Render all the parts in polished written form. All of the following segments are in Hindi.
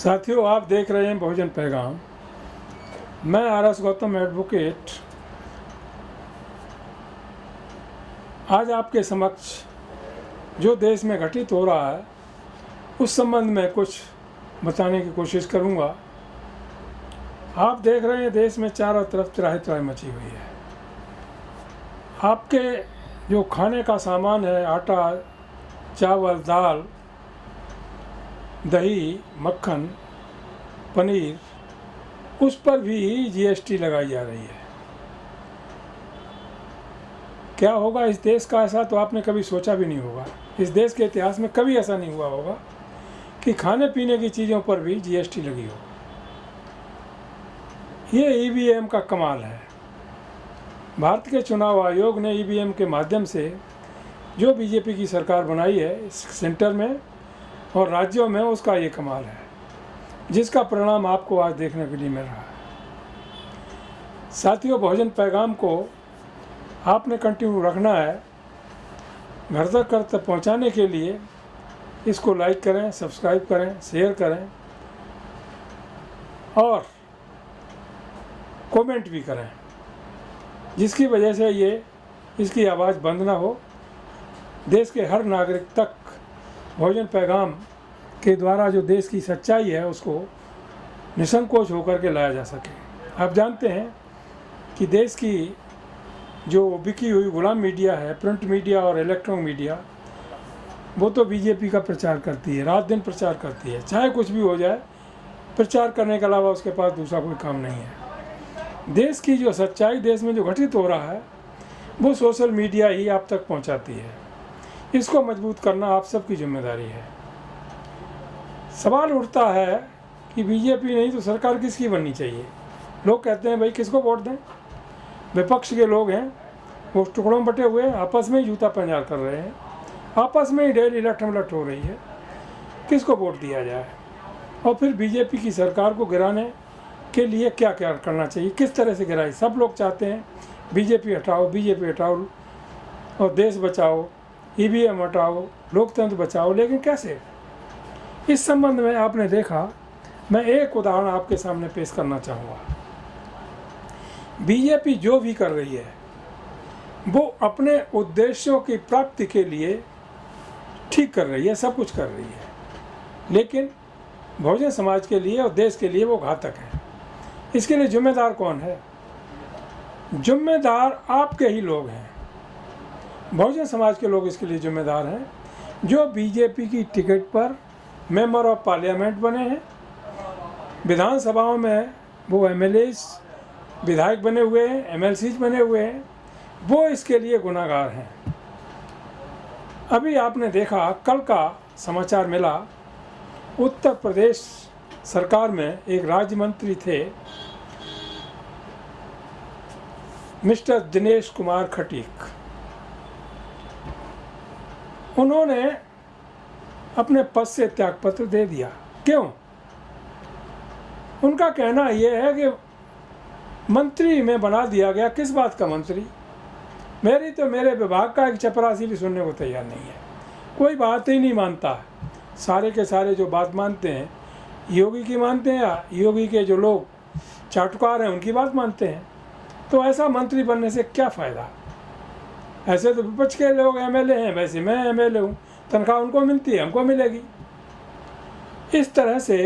साथियों, आप देख रहे हैं बहुजन पैगाम। मैं आर.एस. गौतम एडवोकेट आज आपके समक्ष जो देश में घटित हो रहा है उस संबंध में कुछ बताने की कोशिश करूंगा। आप देख रहे हैं देश में चारों तरफ त्राही मची हुई है। आपके जो खाने का सामान है, आटा, चावल, दाल, दही, मक्खन, पनीर, उस पर भी जीएसटी लगाई जा रही है। क्या होगा इस देश का, ऐसा तो आपने कभी सोचा भी नहीं होगा। इस देश के इतिहास में कभी ऐसा नहीं हुआ होगा कि खाने पीने की चीज़ों पर भी जीएसटी लगी हो। ये ईवीएम का कमाल है। भारत के चुनाव आयोग ने ईवीएम के माध्यम से जो बीजेपी की सरकार बनाई है सेंटर में और राज्यों में, उसका ये कमाल है, जिसका परिणाम आपको आज देखने के लिए मिल रहा है। साथियों, बहुजन पैगाम को आपने कंटिन्यू रखना है। घर तक पहुंचाने के लिए इसको लाइक करें, सब्सक्राइब करें, शेयर करें और कमेंट भी करें, जिसकी वजह से इसकी आवाज़ बंद ना हो। देश के हर नागरिक तक बहुजन पैगाम के द्वारा जो देश की सच्चाई है उसको निसंकोच होकर के लाया जा सके। आप जानते हैं कि देश की जो बिकी हुई गुलाम मीडिया है, प्रिंट मीडिया और इलेक्ट्रॉनिक मीडिया, वो तो बीजेपी का प्रचार करती है, रात दिन प्रचार करती है। चाहे कुछ भी हो जाए, प्रचार करने के अलावा उसके पास दूसरा कोई काम नहीं है। देश की जो सच्चाई, देश में जो घटित हो रहा है, वो सोशल मीडिया ही आप तक पहुंचाती है। इसको मजबूत करना आप सबकी जिम्मेदारी है। सवाल उठता है कि बीजेपी नहीं तो सरकार किसकी बननी चाहिए। लोग कहते हैं भाई किसको वोट दें। विपक्ष के लोग हैं, वो टुकड़ों में बटे हुए हैं, आपस में ही जूता पंजार कर रहे हैं, आपस में ही डेली लठमलठ हो रही है, किसको वोट दिया जाए। और फिर बीजेपी की सरकार को गिराने के लिए क्या क्या करना चाहिए, किस तरह से गिराई। सब लोग चाहते हैं बीजेपी हटाओ, बीजेपी हटाओ और देश बचाओ, ईवीएम हटाओ, लोकतंत्र बचाओ, लेकिन कैसे। इस संबंध में आपने देखा, मैं एक उदाहरण आपके सामने पेश करना चाहूँगा। बीजेपी जो भी कर रही है वो अपने उद्देश्यों की प्राप्ति के लिए ठीक कर रही है, सब कुछ कर रही है, लेकिन बहुजन समाज के लिए और देश के लिए वो घातक है। इसके लिए जिम्मेदार कौन है? जिम्मेदार आपके ही लोग हैं, बहुजन समाज के लोग इसके लिए जिम्मेदार हैं, जो बीजेपी की टिकट पर मेंबर ऑफ पार्लियामेंट बने हैं, विधानसभाओं में वो एमएलएस, विधायक बने हुए हैं, एमएलसीज बने हुए हैं, वो इसके लिए गुनाहगार हैं। अभी आपने देखा, कल का समाचार मिला, उत्तर प्रदेश सरकार में एक राज्य मंत्री थे मिस्टर दिनेश कुमार खटीक। उन्होंने अपने पद से त्यागपत्र दे दिया। क्यों? उनका कहना यह है कि मंत्री में बना दिया गया। किस बात का मंत्री? मेरे विभाग का एक चपरासी भी सुनने को तैयार नहीं है, कोई बात ही नहीं मानता। सारे के सारे जो बात मानते हैं योगी की मानते हैं, या योगी के जो लोग चाटुकार हैं उनकी बात मानते हैं। तो ऐसा मंत्री बनने से क्या फ़ायदा? ऐसे तो विपक्ष के लोग एमएलए हैं, वैसे मैं एमएलए हूँ, तनख्वाह उनको मिलती है, हमको मिलेगी। इस तरह से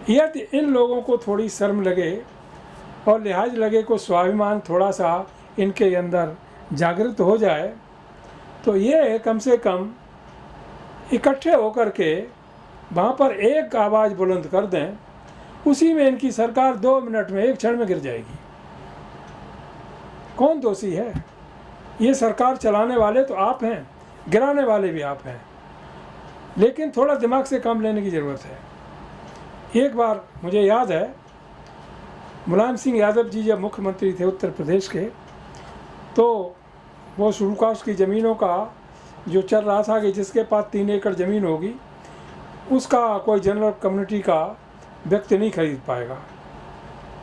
यदि इन लोगों को थोड़ी शर्म लगे और लिहाज लगे, को स्वाभिमान थोड़ा सा इनके अंदर जागृत हो जाए, तो ये कम से कम इकट्ठे होकर के वहाँ पर एक आवाज़ बुलंद कर दें, उसी में इनकी सरकार 2 मिनट में, एक क्षण में गिर जाएगी। कौन दोषी है? ये सरकार चलाने वाले तो आप हैं, गिराने वाले भी आप हैं, लेकिन थोड़ा दिमाग से काम लेने की ज़रूरत है। एक बार मुझे याद है, मुलायम सिंह यादव जी जब मुख्यमंत्री थे उत्तर प्रदेश के, तो वो शेड्यूल कास्ट की ज़मीनों का जो चल रहा था कि जिसके पास 3 एकड़ ज़मीन होगी उसका कोई जनरल कम्युनिटी का व्यक्ति नहीं खरीद पाएगा।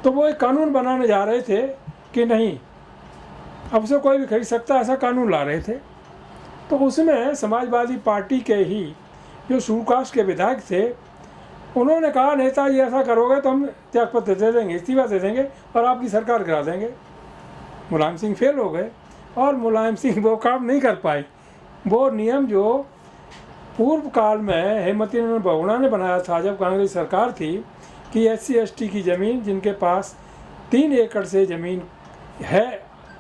तो वो एक कानून बनाने जा रहे थे कि नहीं, अब से कोई भी खरीद सकता, ऐसा कानून ला रहे थे। तो उसमें समाजवादी पार्टी के ही जो शेड्यूल कास्ट के विधायक थे उन्होंने कहा नेताजी ऐसा करोगे तो हम त्यागपत्र दे देंगे, इस्तीफा दे देंगे और आपकी सरकार गिरा देंगे। मुलायम सिंह फेल हो गए और मुलायम सिंह वो काम नहीं कर पाए। वो नियम जो पूर्व काल में हेमवती नंदन बहुगुणा ने बनाया था जब कांग्रेस सरकार थी कि SC/ST की ज़मीन जिनके पास 3 एकड़ से ज़मीन है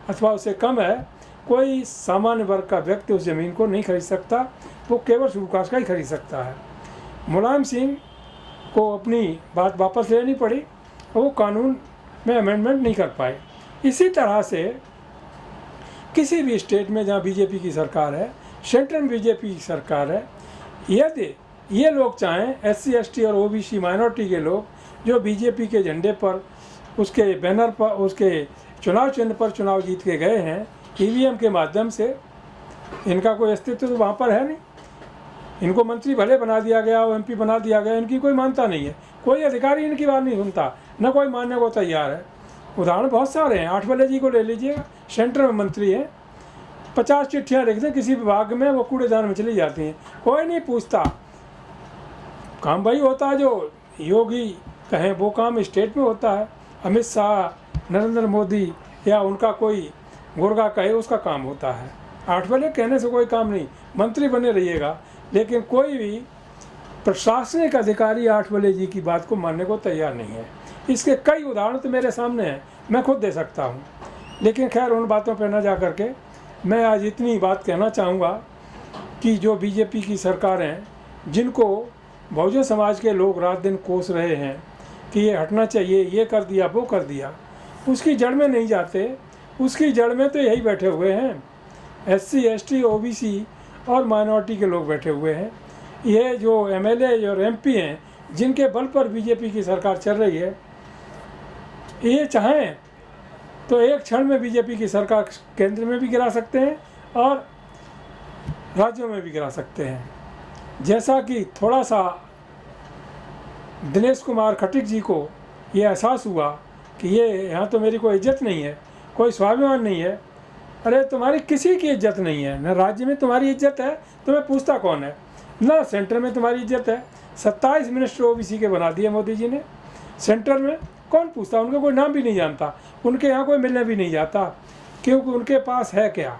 अथवा उससे कम है, कोई सामान्य वर्ग का व्यक्ति उस ज़मीन को नहीं खरीद सकता, वो केवल शेड्यूल कास्ट का ही खरीद सकता है। मुलायम सिंह को अपनी बात वापस लेनी पड़ी और वो कानून में अमेंडमेंट नहीं कर पाए। इसी तरह से किसी भी स्टेट में जहाँ बीजेपी की सरकार है, सेंट्रल में बीजेपी की सरकार है, यदि ये लोग चाहें SC/ST और OBC माइनॉरिटी के लोग जो बीजेपी के झंडे पर, उसके बैनर पर, उसके चुनाव चिन्ह पर चुनाव जीत के गए हैं EVM के माध्यम से, इनका कोई अस्तित्व तो वहाँ पर है नहीं। इनको मंत्री भले बना दिया गया, MP बना दिया गया, इनकी कोई मानता नहीं है, कोई अधिकारी इनकी बात नहीं सुनता, न कोई मानने को तैयार है। उदाहरण बहुत सारे हैं। आठवले जी को ले लीजिएगा, सेंटर में मंत्री हैं, 50 चिट्ठियाँ लिखते हैं किसी विभाग में, वो कूड़ेदान में चली जाती हैं, कोई नहीं पूछता। काम वही होता है जो योगी कहें वो काम स्टेट में होता है, अमित शाह, नरेंद्र मोदी या उनका कोई गुर्गा कहे उसका काम होता है। आठवले कहने से कोई काम नहीं, मंत्री बने रहिएगा, लेकिन कोई भी प्रशासनिक अधिकारी आठवले जी की बात को मानने को तैयार नहीं है। इसके कई उदाहरण तो मेरे सामने हैं, मैं खुद दे सकता हूँ। लेकिन खैर उन बातों पर न जा करके मैं आज इतनी बात कहना चाहूँगा कि जो बीजेपी की सरकार हैं, जिनको बहुजन समाज के लोग रात दिन कोस रहे हैं कि ये हटना चाहिए, ये कर दिया, वो कर दिया, उसकी जड़ में नहीं जाते। उसकी जड़ में तो यही बैठे हुए हैं, SC/ST OBC और माइनॉरिटी के लोग बैठे हुए हैं। ये जो MLA और MP हैं जिनके बल पर बीजेपी की सरकार चल रही है, ये चाहें तो एक क्षण में बीजेपी की सरकार केंद्र में भी गिरा सकते हैं और राज्यों में भी गिरा सकते हैं। जैसा कि थोड़ा सा दिनेश कुमार खट्टिक जी को ये एहसास हुआ कि ये यहाँ तो मेरी कोई इज्जत नहीं है, कोई स्वाभिमान नहीं है। अरे तुम्हारी किसी की इज्जत नहीं है, न राज्य में तुम्हारी इज्जत है, तुम्हें पूछता कौन है, न सेंटर में तुम्हारी इज्जत है। 27 मिनिस्टर OBC के बना दिए मोदी जी ने। सेंटर में कौन पूछता, उनका कोई नाम भी नहीं जानता, उनके यहाँ कोई मिलने भी नहीं जाता, क्योंकि उनके पास है क्या,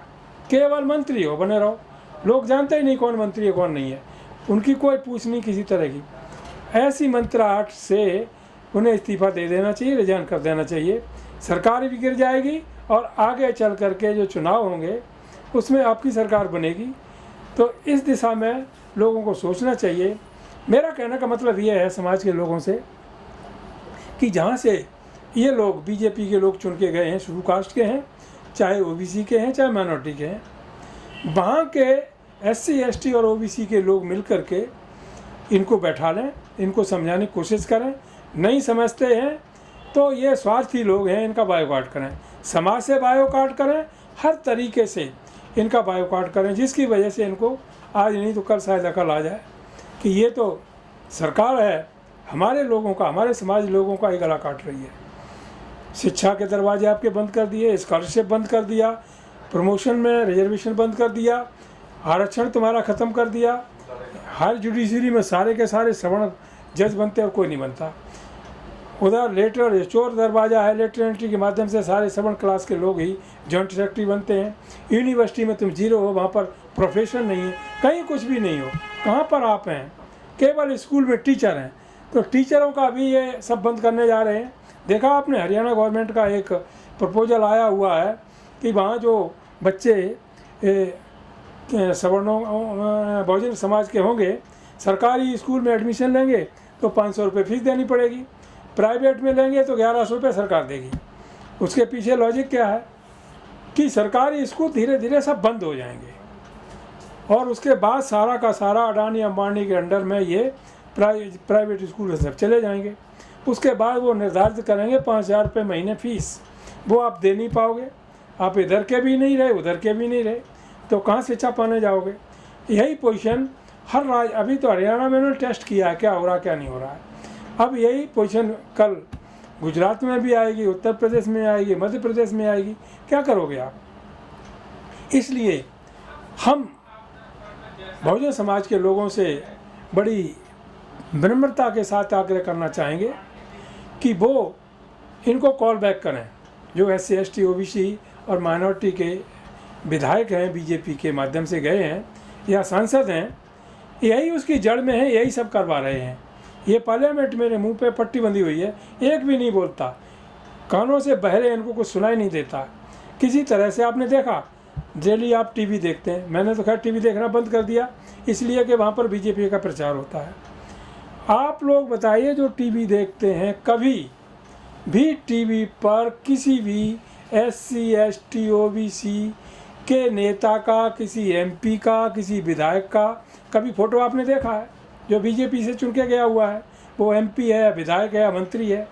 केवल मंत्री हो बने रहो। लोग जानते ही नहीं कौन मंत्री है कौन नहीं है, उनकी कोई पूछ नहीं किसी तरह की। ऐसी मंत्राहट से उन्हें इस्तीफा दे देना चाहिए, रिजाइन कर देना चाहिए। सरकार भी गिर जाएगी और आगे चल करके जो चुनाव होंगे उसमें आपकी सरकार बनेगी। तो इस दिशा में लोगों को सोचना चाहिए। मेरा कहने का मतलब ये है समाज के लोगों से कि जहाँ से ये लोग बीजेपी के लोग चुन के गए हैं, शेड्यूल कास्ट के हैं, चाहे OBC के हैं, चाहे माइनॉरिटी के हैं, वहाँ के SC/ST और OBC के लोग मिल कर के इनको बैठा लें, इनको समझाने की कोशिश करें। नहीं समझते हैं तो ये स्वार्थी लोग हैं, इनका बायोकॉट करें, समाज से बायोकॉट करें, हर तरीके से इनका बायोकॉट करें, जिसकी वजह से इनको आज नहीं तो कल शायद अकल आ जाए कि ये तो सरकार है हमारे लोगों का, हमारे समाज लोगों का ही गला काट रही है। शिक्षा के दरवाजे आपके बंद कर दिए, स्कॉलरशिप बंद कर दिया, प्रमोशन में रिजर्वेशन बंद कर दिया, आरक्षण तुम्हारा ख़त्म कर दिया। हर जुडिशरी में सारे के सारे श्रवण जज बनते और कोई नहीं बनता। उधर लेटर चोर दरवाज़ा है, लेटर एंट्री के माध्यम से सारे श्रवण क्लास के लोग ही जॉइंट सेक्रेटरी बनते हैं। यूनिवर्सिटी में तुम जीरो हो, वहाँ पर प्रोफेशन नहीं है, कहीं कुछ भी नहीं हो। कहाँ पर आप हैं? केवल स्कूल में टीचर हैं, तो टीचरों का भी ये सब बंद करने जा रहे हैं। देखा आपने हरियाणा गवर्नमेंट का एक प्रपोजल आया हुआ है कि वहाँ जो बच्चे सवर्णों बहुजन समाज के होंगे, सरकारी स्कूल में एडमिशन लेंगे तो 500 रुपये फीस देनी पड़ेगी, प्राइवेट में लेंगे तो 1100 रुपये सरकार देगी। उसके पीछे लॉजिक क्या है कि सरकारी स्कूल धीरे धीरे सब बंद हो जाएंगे और उसके बाद सारा का सारा अडानी अंबानी के अंडर में ये प्राइवेट स्कूल सब चले जाएंगे। उसके बाद वो निर्धारित करेंगे 5000 रुपये महीने फीस, वो आप दे नहीं पाओगे। आप इधर के भी नहीं रहे, उधर के भी नहीं रहे, तो कहाँ शिक्षा पाने जाओगे? यही पोजीशन हर राज्य, अभी तो हरियाणा में उन्होंने टेस्ट किया है क्या हो रहा क्या नहीं हो रहा है। अब यही पोजीशन कल गुजरात में भी आएगी, उत्तर प्रदेश में आएगी, मध्य प्रदेश में आएगी। क्या करोगे आप? इसलिए हम बहुजन समाज के लोगों से बड़ी विनम्रता के साथ आग्रह करना चाहेंगे कि वो इनको कॉल बैक करें। जो SC ST OBC और माइनॉरिटी के विधायक हैं, बीजेपी के माध्यम से गए हैं या सांसद हैं, यही उसकी जड़ में है, यही सब करवा रहे हैं। ये पार्लियामेंट मेरे मुंह पे पट्टी बंधी हुई है, एक भी नहीं बोलता, कानों से बहरे, इनको कुछ सुनाई नहीं देता किसी तरह से। आपने देखा डेली आप टीवी देखते हैं, मैंने तो खैर टीवी देखना बंद कर दिया इसलिए कि वहाँ पर बीजेपी का प्रचार होता है। आप लोग बताइए जो टीवी देखते हैं, कभी भी टीवी पर किसी भी SC ST OBC के नेता का, किसी MP का, किसी विधायक का कभी फोटो आपने देखा है? जो बीजेपी से चुन के गया हुआ है, वो MP है, विधायक है, मंत्री है,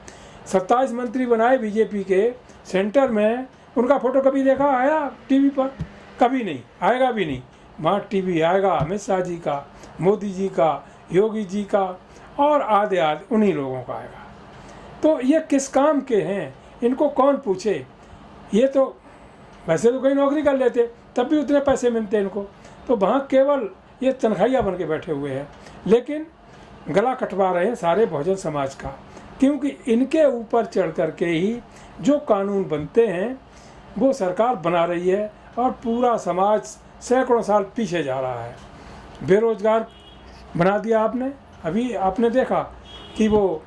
27 मंत्री बनाए बीजेपी के सेंटर में, उनका फोटो कभी देखा आया टीवी पर? कभी नहीं, आएगा भी नहीं। वहाँ टीवी आएगा अमित शाह जी का, मोदी जी का, योगी जी का और आधे उन्हीं लोगों का आएगा। तो ये किस काम के हैं, इनको कौन पूछे? ये तो वैसे तो कहीं नौकरी कर लेते तब भी उतने पैसे मिलते इनको, तो वहाँ केवल ये तनख्वाहिया बन के बैठे हुए हैं, लेकिन गला कटवा रहे हैं सारे बहुजन समाज का, क्योंकि इनके ऊपर चढ़ कर के ही जो कानून बनते हैं वो सरकार बना रही है और पूरा समाज सैकड़ों साल पीछे जा रहा है। बेरोजगार बना दिया आपने। अभी आपने देखा कि वो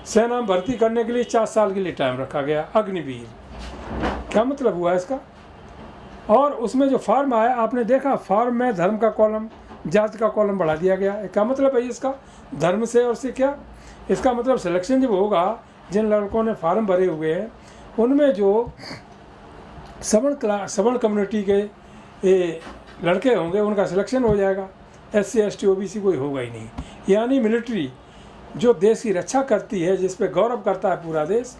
सेना में भर्ती करने के लिए 4 साल के लिए टाइम रखा गया, अग्निवीर। क्या मतलब हुआ इसका? और उसमें जो फॉर्म आया आपने देखा, फॉर्म में धर्म का कॉलम, जात का कॉलम बढ़ा दिया गया। क्या मतलब है इसका? धर्म से और से क्या? इसका मतलब सिलेक्शन जब होगा, जिन लड़कों ने फॉर्म भरे हुए हैं उनमें जो सवर्ण कम्युनिटी के लड़के होंगे उनका सिलेक्शन हो जाएगा। SC ST OBC कोई होगा ही नहीं। यानी मिलिट्री जो देश की रक्षा करती है, जिस पे गौरव करता है पूरा देश,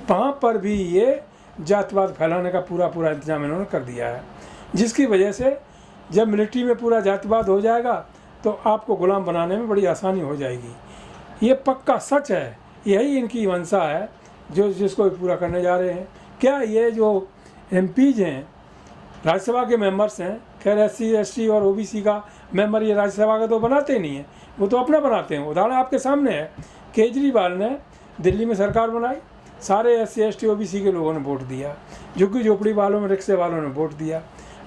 वहाँ पर भी ये जातिवाद फैलाने का पूरा इंतजाम इन्होंने कर दिया है, जिसकी वजह से जब मिलिट्री में पूरा जातिवाद हो जाएगा तो आपको गुलाम बनाने में बड़ी आसानी हो जाएगी। ये पक्का सच है, यही इनकी मंशा है जो जिसको पूरा करने जा रहे हैं। क्या ये जो MPs हैं, राज्यसभा के मेंबर्स हैं, खैर SC ST और OBC का मेंबर ये राज्यसभा का तो बनाते ही नहीं है, वो तो अपना बनाते हैं। उदाहरण आपके सामने है, केजरीवाल ने दिल्ली में सरकार बनाई, सारे SC ST OBC के लोगों ने वोट दिया, झुग्गी झोपड़ी वालों में, रिक्शे वालों ने वोट दिया।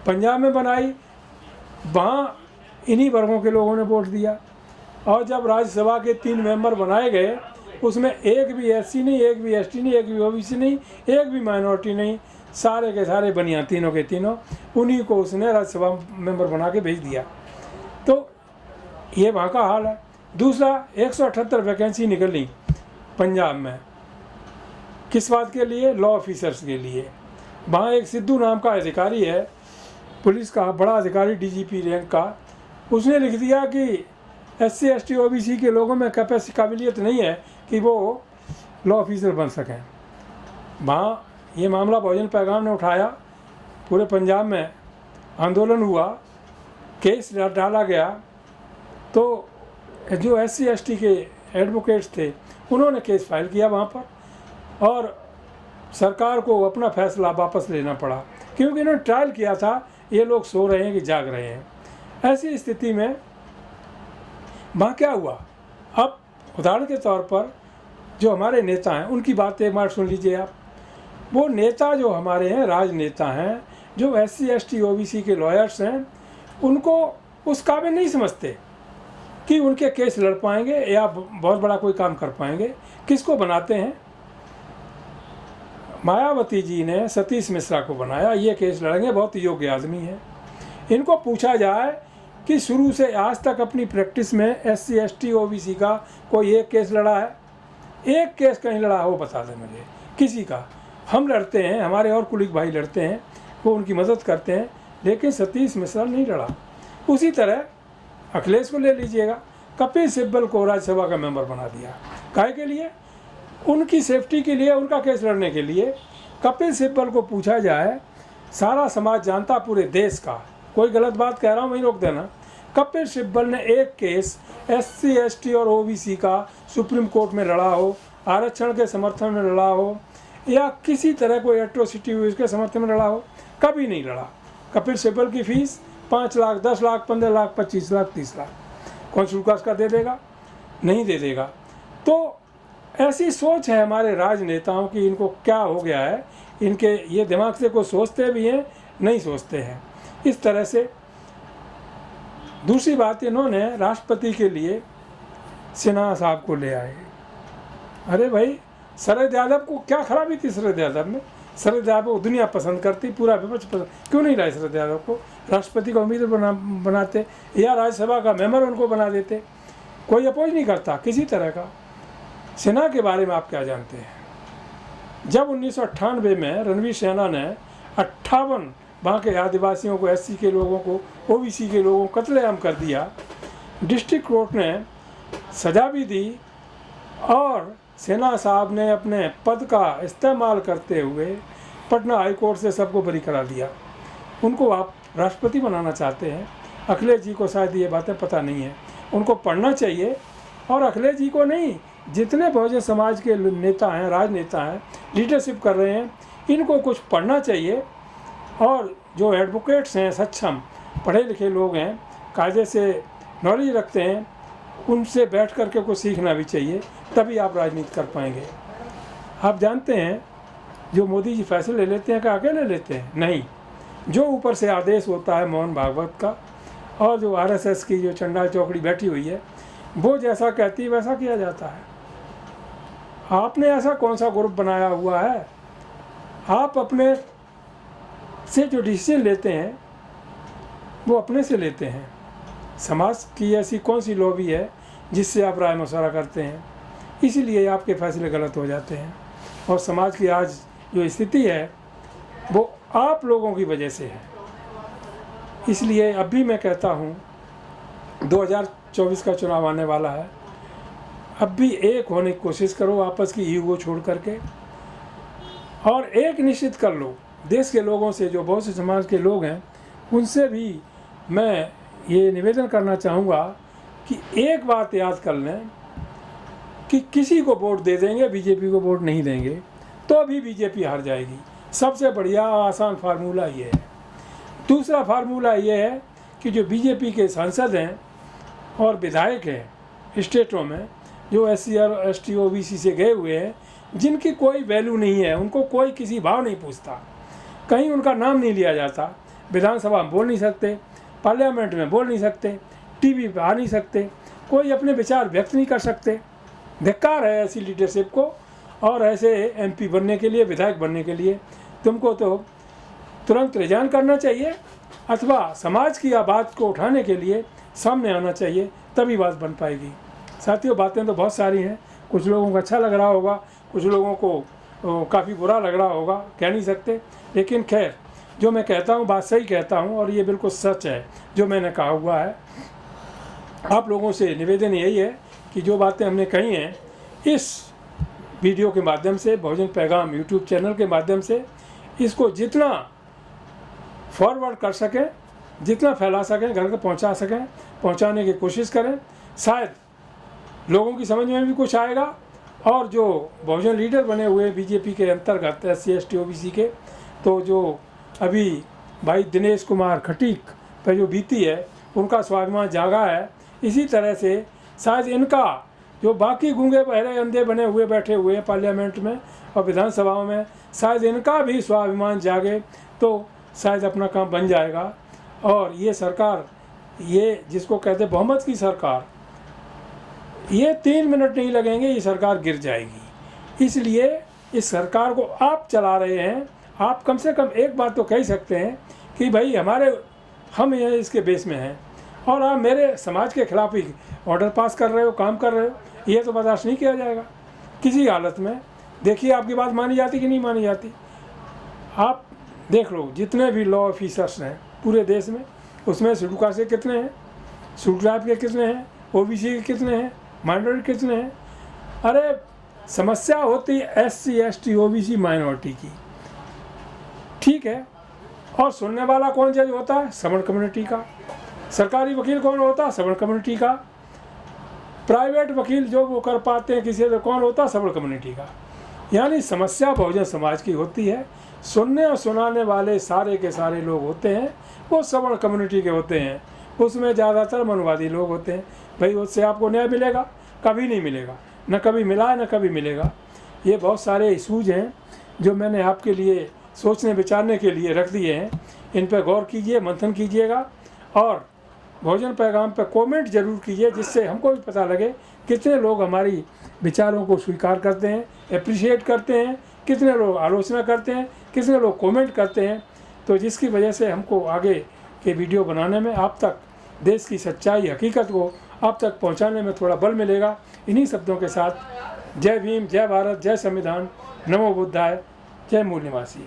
पंजाब में बनाई, वहाँ इन्हीं वर्गों के लोगों ने वोट दिया। और जब राज्यसभा के 3 मेंबर बनाए गए, उसमें एक भी SC नहीं, एक भी ST नहीं, एक भी OBC नहीं, एक भी माइनॉरिटी नहीं, सारे के सारे बनिया, तीनों के तीनों, उन्हीं को उसने राज्यसभा मेंबर बना के भेज दिया। तो ये वहाँ का हाल है। दूसरा, 178 वैकेंसी निकली पंजाब में, किस बात के लिए? लॉ ऑफिसर्स के लिए। वहाँ एक सिद्धू नाम का अधिकारी है, पुलिस का बड़ा अधिकारी, DGP रैंक का, उसने लिख दिया कि SC ST OBC के लोगों में काबिलियत नहीं है कि वो लॉ ऑफिसर बन सकें। वहाँ ये मामला बहुजन पैगाम ने उठाया, पूरे पंजाब में आंदोलन हुआ, केस डाला गया। तो जो SC ST के एडवोकेट्स थे उन्होंने केस फाइल किया वहाँ पर, और सरकार को अपना फैसला वापस लेना पड़ा, क्योंकि इन्होंने ट्रायल किया था, ये लोग सो रहे हैं कि जाग रहे हैं। ऐसी स्थिति में वहाँ क्या हुआ? अब उदाहरण के तौर पर जो हमारे नेता हैं उनकी बात एक बार सुन लीजिए आप। वो नेता जो हमारे हैं, राजनेता हैं, जो SC ST OBC के लॉयर्स हैं, उनको उस काबिल नहीं समझते कि उनके केस लड़ पाएंगे या बहुत बड़ा कोई काम कर पाएंगे। किसको बनाते हैं? मायावती जी ने सतीश मिश्रा को बनाया, ये केस लड़ेंगे, बहुत योग्य आदमी है। इनको पूछा जाए कि शुरू से आज तक अपनी प्रैक्टिस में SC ST OBC का कोई एक केस लड़ा है? एक केस कहीं लड़ा हो बता दें मुझे किसी का। हम लड़ते हैं, हमारे और कुलीग भाई लड़ते हैं, वो उनकी मदद करते हैं, लेकिन सतीश मिश्रा नहीं लड़ा। उसी तरह अखिलेश को ले लीजिएगा, कपिल सिब्बल को राज्यसभा का मेंबर बना दिया। काहे के लिए? उनकी सेफ्टी के लिए, उनका केस लड़ने के लिए। कपिल सिब्बल को पूछा जाए, सारा समाज जानता पूरे देश का, कोई गलत बात कह रहा हूँ वहीं रोक देना, कपिल सिब्बल ने एक केस SC ST और OBC का सुप्रीम कोर्ट में लड़ा हो, आरक्षण के समर्थन में लड़ा हो, या किसी तरह कोई एट्रोसिटी हुई उसके समर्थन में लड़ा हो? कभी नहीं लड़ा। कपिल सिब्बल की फीस 5 लाख, 10 लाख, 15 लाख, 25 लाख, 30 लाख, कौन शुल्क उसका दे देगा? नहीं दे देगा। तो ऐसी सोच है हमारे राजनेताओं की, इनको क्या हो गया है, इनके ये दिमाग से कोई सोचते भी हैं नहीं सोचते हैं इस तरह से। दूसरी बात, इन्होंने राष्ट्रपति के लिए सिन्हा साहब को ले आए। अरे भाई, शरद यादव को क्या खराबी थी शरद यादव में? शरद यादव को दुनिया पसंद करती, पूरा विपक्ष पसंद, क्यों नहीं लाए शरद यादव को? राष्ट्रपति का उम्मीदवार बनाते या राज्यसभा का मेंबर उनको बना देते, कोई अपोज नहीं करता किसी तरह का। सिन्हा के बारे में आप क्या जानते हैं? जब 1998 में रणवीर सिन्हा ने 58 वहाँ के आदिवासियों को, SC के लोगों को, OBC के लोगों को कत्लेआम कर दिया, डिस्ट्रिक्ट कोर्ट ने सज़ा भी दी और सिन्हा साहब ने अपने पद का इस्तेमाल करते हुए पटना हाई कोर्ट से सबको बरी करा दिया। उनको आप राष्ट्रपति बनाना चाहते हैं। अखिलेश जी को शायद ये बातें पता नहीं है, उनको पढ़ना चाहिए। और अखिलेश जी को नहीं, जितने बहुजन समाज के नेता हैं, राजनेता हैं, लीडरशिप कर रहे हैं, इनको कुछ पढ़ना चाहिए। और जो एडवोकेट्स हैं, सक्षम पढ़े लिखे लोग हैं, कायदे से नॉलेज रखते हैं, उनसे बैठ कर के कुछ सीखना भी चाहिए, तभी आप राजनीति कर पाएंगे। आप जानते हैं जो मोदी जी फैसले लेते हैं, क्या अकेले लेते हैं? नहीं, जो ऊपर से आदेश होता है मोहन भागवत का, और जो RSS की जो चंडाल चौकड़ी बैठी हुई है, वो जैसा कहती है वैसा किया जाता है। आपने ऐसा कौन सा ग्रुप बनाया हुआ है? आप अपने से जो डिसीजन लेते हैं वो अपने से लेते हैं। समाज की ऐसी कौन सी लॉबी है जिससे आप राय मशवरा करते हैं? इसीलिए आपके फैसले गलत हो जाते हैं। और समाज की आज जो स्थिति है वो आप लोगों की वजह से है। इसलिए अब भी मैं कहता हूँ 2024 का चुनाव आने वाला है, अब भी एक होने की कोशिश करो, आपस की ईगो छोड़ करके, और एक निश्चित कर लो देश के लोगों से, जो बहुत से समाज के लोग हैं उनसे भी मैं ये निवेदन करना चाहूँगा कि एक बात याद कर लें कि किसी को वोट दे देंगे, बीजेपी को वोट नहीं देंगे तो अभी बीजेपी हार जाएगी। सबसे बढ़िया आसान फार्मूला ये है। दूसरा फार्मूला ये है कि जो बीजेपी के सांसद हैं और विधायक हैं स्टेटों में, जो SC और ST OBC से गए हुए हैं, जिनकी कोई वैल्यू नहीं है, उनको कोई किसी भाव नहीं पूछता, कहीं उनका नाम नहीं लिया जाता, विधानसभा में बोल नहीं सकते, पार्लियामेंट में बोल नहीं सकते, टीवी पे आ नहीं सकते, कोई अपने विचार व्यक्त नहीं कर सकते। धिक्कार है ऐसी लीडरशिप को। और ऐसे MP बनने के लिए, विधायक बनने के लिए तुमको तो तुरंत रिजाइन करना चाहिए, अथवा समाज की आवाज़ को उठाने के लिए सामने आना चाहिए, तभी बात बन पाएगी। साथियों, बातें तो बहुत सारी हैं, कुछ लोगों को अच्छा लग रहा होगा, कुछ लोगों को काफ़ी बुरा लग रहा होगा, कह नहीं सकते, लेकिन खैर जो मैं कहता हूँ बात सही कहता हूँ और ये बिल्कुल सच है जो मैंने कहा हुआ है। आप लोगों से निवेदन यही है कि जो बातें हमने कही हैं इस वीडियो के माध्यम से, बहुजन पैगाम YouTube चैनल के माध्यम से, इसको जितना फॉरवर्ड कर सकें, जितना फैला सकें, घर तक पहुंचा सकें, पहुंचाने की कोशिश करें। शायद लोगों की समझ में भी कुछ आएगा। और जो बहुजन लीडर बने हुए बीजेपी के अंतर्गत SC ST OBC के, तो जो अभी भाई दिनेश कुमार खटीक पर जो बीती है, उनका स्वाभिमान जागा है। इसी तरह से शायद इनका जो बाकी गूंगे बहरे अंधे बने हुए बैठे हुए हैं पार्लियामेंट में और विधानसभाओं में, शायद इनका भी स्वाभिमान जागे तो शायद अपना काम बन जाएगा। और ये सरकार, ये जिसको कहते हैं बहुमत की सरकार, ये 3 मिनट नहीं लगेंगे, ये सरकार गिर जाएगी। इसलिए इस सरकार को आप चला रहे हैं, आप कम से कम एक बात तो कह सकते हैं कि भाई हम ये इसके बेस में हैं और आप मेरे समाज के खिलाफ ही ऑर्डर पास कर रहे हो, काम कर रहे हो, ये तो बर्दाश्त नहीं किया जाएगा किसी हालत में। देखिए आपकी बात मानी जाती कि नहीं मानी जाती। आप देख लो जितने भी लॉ ऑफिसर्स हैं पूरे देश में, उसमें शेड्यूल कास्ट के कितने हैं, शेड्यूल ट्राइब के कितने हैं, OBC के कितने हैं, माइनॉरिटी कितने हैं। अरे समस्या होती है SC ST OBC माइनॉरिटी की, ठीक है। और सुनने वाला कौन जज होता है? सवर्ण कम्युनिटी का। सरकारी वकील कौन होता है? सवर्ण कम्युनिटी का। प्राइवेट वकील जो वो कर पाते हैं किसी से, कौन होता है? सवर्ण कम्युनिटी का। यानी समस्या बहुजन समाज की होती है, सुनने और सुनाने वाले सारे के सारे लोग होते हैं वो सवर्ण कम्युनिटी के होते हैं, उसमें ज़्यादातर मनवादी लोग होते हैं। भाई उससे आपको न्याय मिलेगा, कभी नहीं मिलेगा, न कभी मिला न कभी मिलेगा। ये बहुत सारे इशूज़ हैं जो मैंने आपके लिए सोचने विचारने के लिए रख दिए हैं। इन पर गौर कीजिए, मंथन कीजिएगा और भोजन पैगाम पर कमेंट जरूर कीजिए, जिससे हमको भी पता लगे कितने लोग हमारी विचारों को स्वीकार करते हैं, अप्रिशिएट करते हैं, कितने लोग आलोचना करते हैं, कितने लोग कमेंट करते हैं। तो जिसकी वजह से हमको आगे के वीडियो बनाने में, आप तक देश की सच्चाई हकीकत को आप तक पहुंचाने में थोड़ा बल मिलेगा। इन्हीं शब्दों के साथ जय भीम, जय भारत, जय संविधान, नमो बुद्धाय, जय मूल निवासी।